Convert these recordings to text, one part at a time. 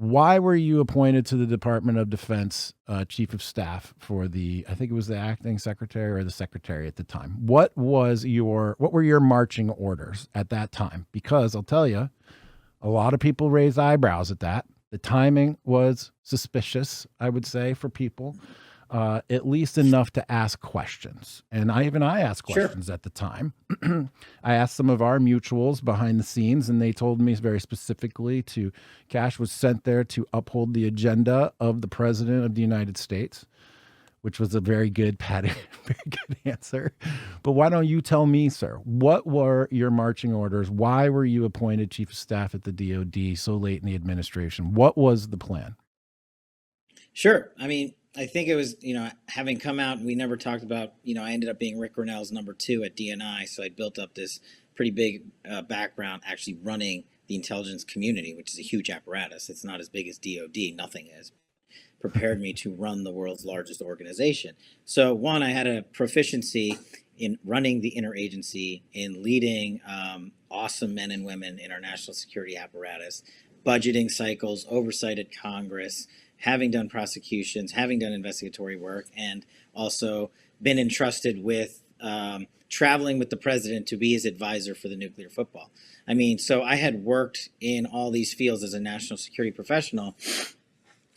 Why were you appointed to the Department of Defense Chief of Staff for I think it was the acting secretary or the secretary at the time? What were your marching orders at that time? Because I'll tell you, a lot of people raised eyebrows at that. The timing was suspicious, I would say, for people, at least enough to ask questions. And I asked Sure. questions at the time. I asked some of our mutuals behind the scenes, and they told me very specifically Cash was sent there to uphold the agenda of the President of the United States, which was a very good, Patty, very good answer. But why don't you tell me, sir, what were your marching orders? Why were you appointed Chief of Staff at the DoD so late in the administration? What was the plan? Sure. I mean, I think it was, having come out, we never talked about, I ended up being Rick Grinnell's number 2 at DNI. So I built up this pretty big background actually running the intelligence community, which is a huge apparatus. It's not as big as DOD, nothing is. Prepared me to run the world's largest organization. So one, I had a proficiency in running the interagency, in leading awesome men and women in our national security apparatus, budgeting cycles, oversight at Congress, having done prosecutions, having done investigatory work, and also been entrusted with traveling with the president to be his advisor for the nuclear football. I mean, so I had worked in all these fields as a national security professional.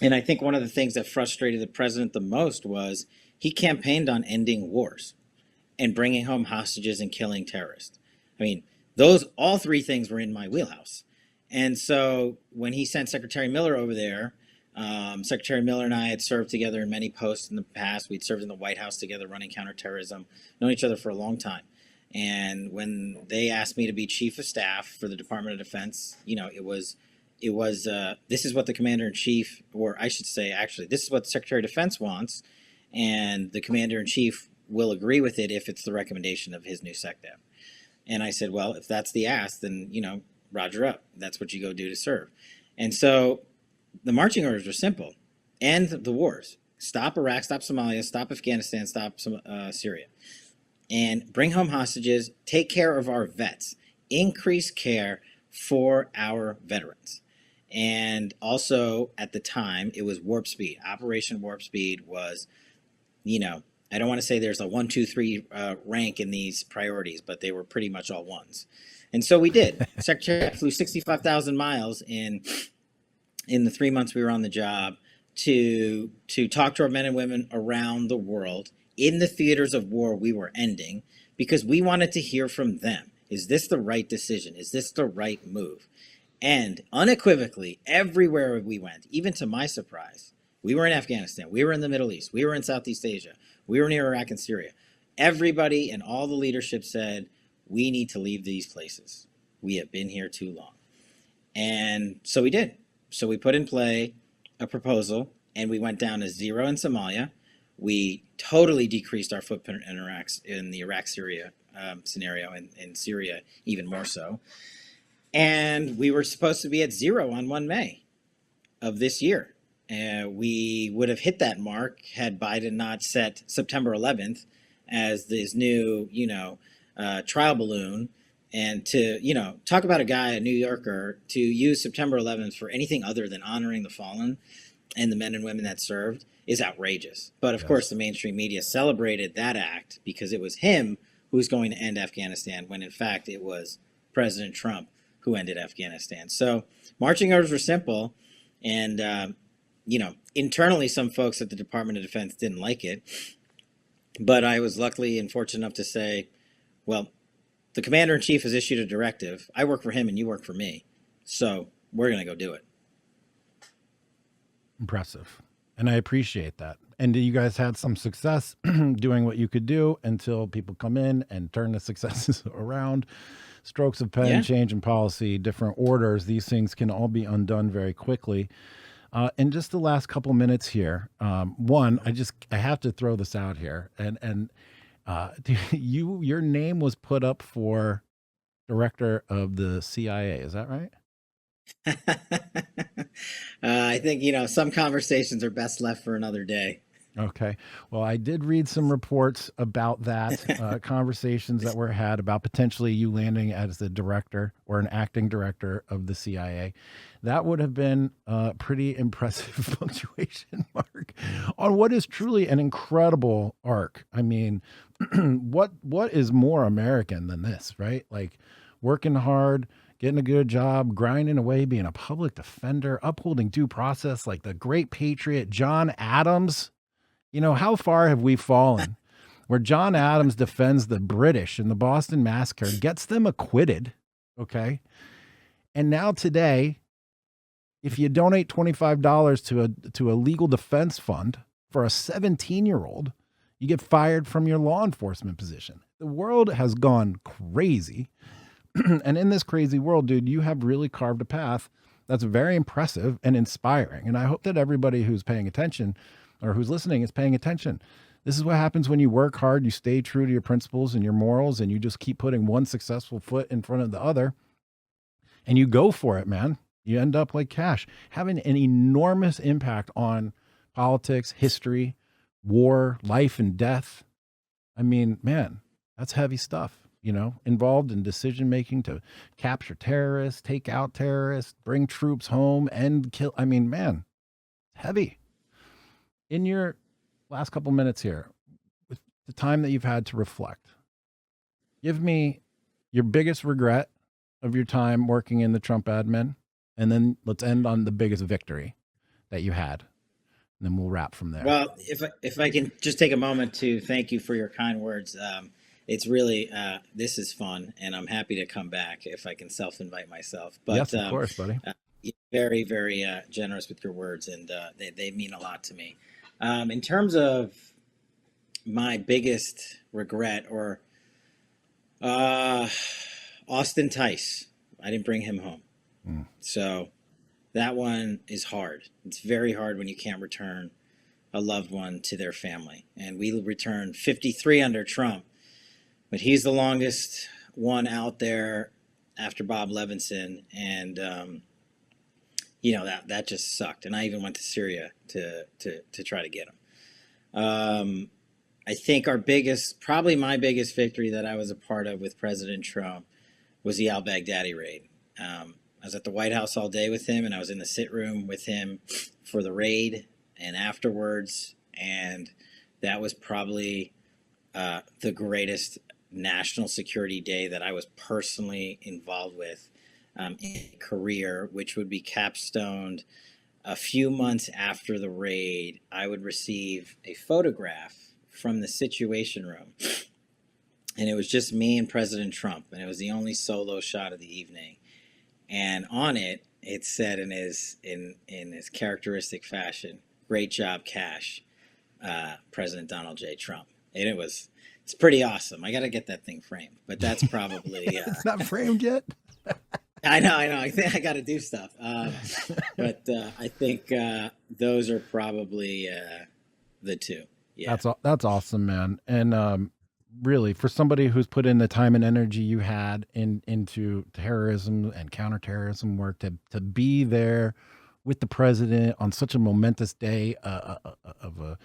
And I think one of the things that frustrated the president the most was he campaigned on ending wars and bringing home hostages and killing terrorists. I mean, all 3 things were in my wheelhouse. And so when he sent Secretary Miller over there, Secretary Miller and I had served together in many posts in the past. We'd served in the White House together running counterterrorism, known each other for a long time. And when they asked me to be Chief of Staff for the Department of Defense, this is what the Commander-in-Chief, or I should say, actually, this is what the Secretary of Defense wants, and the Commander-in-Chief will agree with it if it's the recommendation of his new SecDef. And I said, well, if that's the ask, then, roger up. That's what you go do to serve. And so the marching orders were simple. End the wars. Stop Iraq, stop Somalia, stop Afghanistan, stop Syria. And bring home hostages, take care of our vets, increase care for our veterans. And also at the time, it was Warp Speed. Operation Warp Speed was, I don't want to say there's a 1, 2, 3 rank in these priorities, but they were pretty much all ones. And so we did. Secretary flew 65,000 miles in the 3 months we were on the job to talk to our men and women around the world in the theaters of war we were ending, because we wanted to hear from them. Is this the right decision? Is this the right move? And unequivocally, everywhere we went, even to my surprise, we were in Afghanistan, we were in the Middle East, we were in Southeast Asia, we were near Iraq and Syria. Everybody and all the leadership said, we need to leave these places. We have been here too long. And so we did. So we put in play a proposal, and we went down to 0 in Somalia. We totally decreased our footprint in the Iraq-Syria scenario, and in Syria even more so. And we were supposed to be at 0 on 1 May of this year. We would have hit that mark had Biden not set September 11th as this new, trial balloon. And to, talk about a guy, a New Yorker, to use September 11th for anything other than honoring the fallen and the men and women that served is outrageous. But of course, the mainstream media celebrated that act because it was him who was going to end Afghanistan, when in fact it was President Trump who ended Afghanistan. So marching orders were simple. And, internally, some folks at the Department of Defense didn't like it. But I was lucky and fortunate enough to say, well, the Commander-in-Chief has issued a directive. I work for him and you work for me. So we're going to go do it. Impressive. And I appreciate that. And you guys had some success doing what you could do until people come in and turn the successes around. Strokes of pen, change in policy, different orders. These things can all be undone very quickly. In just the last couple minutes here, one, I have to throw this out here. And your name was put up for director of the CIA. Is that right? I think, some conversations are best left for another day. Okay. Well, I did read some reports about that, conversations that were had about potentially you landing as the director or an acting director of the CIA. That would have been a pretty impressive punctuation mark on what is truly an incredible arc. I mean, what is more American than this, right? Like working hard, getting a good job, grinding away, being a public defender, upholding due process like the great patriot John Adams. You know, how far have we fallen where John Adams defends the British in the Boston Massacre, gets them acquitted, okay? And now today, if you donate $25 to a legal defense fund for a 17-year-old, you get fired from your law enforcement position. The world has gone crazy. And in this crazy world, dude, you have really carved a path that's very impressive and inspiring. And I hope that everybody who's paying attention or who's listening is paying attention. This is what happens when you work hard, you stay true to your principles and your morals, and you just keep putting one successful foot in front of the other, and you go for it, man. You end up like Kash, having an enormous impact on politics, history, war, life and death. I mean, man, that's heavy stuff, you know, involved in decision-making to capture terrorists, take out terrorists, bring troops home, end kill. I mean, man, heavy. In your last couple minutes here, with the time that you've had to reflect, give me your biggest regret of your time working in the Trump admin, and then let's end on the biggest victory that you had, and then we'll wrap from there. Well, if I can just take a moment to thank you for your kind words. It's really, this is fun, and I'm happy to come back if I can self-invite myself. But, yes, of course, buddy. You're very, very generous with your words, and they mean a lot to me. In terms of my biggest regret, or Austin Tice, I didn't bring him home. So that one is hard. It's very hard when you can't return a loved one to their family. And we returned 53 under Trump, but he's the longest one out there after Bob Levinson. And, you know, that just sucked. And I even went to Syria to try to get him. I think probably my biggest victory that I was a part of with President Trump was the al-Baghdadi raid. I was at the White House all day with him, and I was in the sit room with him for the raid and afterwards. And that was probably the greatest national security day that I was personally involved with in a career, which would be capstoned a few months after the raid. I would receive a photograph from the Situation Room, and it was just me and President Trump, and it was the only solo shot of the evening. And on it, it said in his characteristic fashion, "Great job, Kash, President Donald J. Trump." And it's pretty awesome. I got to get that thing framed, but that's probably it's not framed yet. I know. I think I got to do stuff, but I think those are probably the two. Yeah, that's awesome, man. And really, for somebody who's put in the time and energy you had into terrorism and counterterrorism work, to be there with the president on such a momentous day of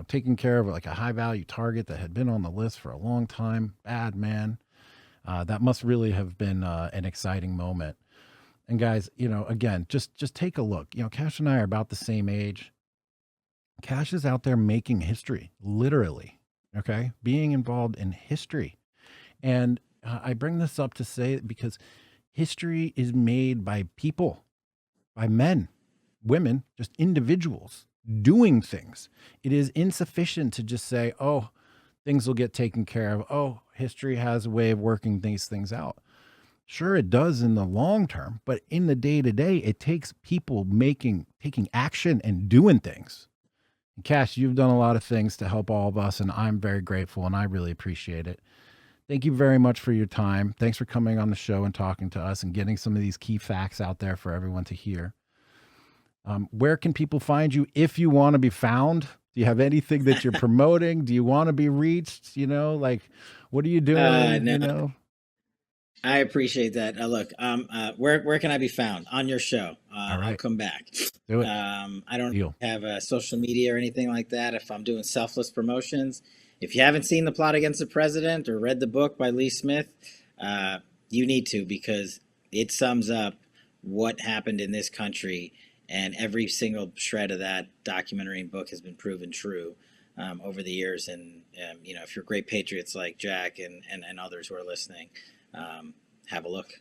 taking care of like a high value target that had been on the list for a long time. Bad man. That must really have been an exciting moment. And guys, again, just take a look. Kash and I are about the same age. Kash is out there making history, literally. Okay, being involved in history. And I bring this up to say it because history is made by people, by men, women, just individuals doing things. It is insufficient to just say, oh, things will get taken care of. Oh, history has a way of working these things out. Sure, it does in the long term, but in the day-to-day, it takes people taking action and doing things. And Kash, you've done a lot of things to help all of us, and I'm very grateful, and I really appreciate it. Thank you very much for your time. Thanks for coming on the show and talking to us and getting some of these key facts out there for everyone to hear. Where can people find you if you want to be found? Do you have anything that you're promoting? Do you want to be reached? What are you doing? No. I appreciate that. Look, where can I be found on your show? All I'll right. come back. Do it. I don't Deal. have a social media or anything like that. If I'm doing selfless promotions, if you haven't seen The Plot Against the President or read the book by Lee Smith, you need to, because it sums up what happened in this country, and every single shred of that documentary and book has been proven true over the years. And if you're great patriots like Jack and others who are listening, have a look.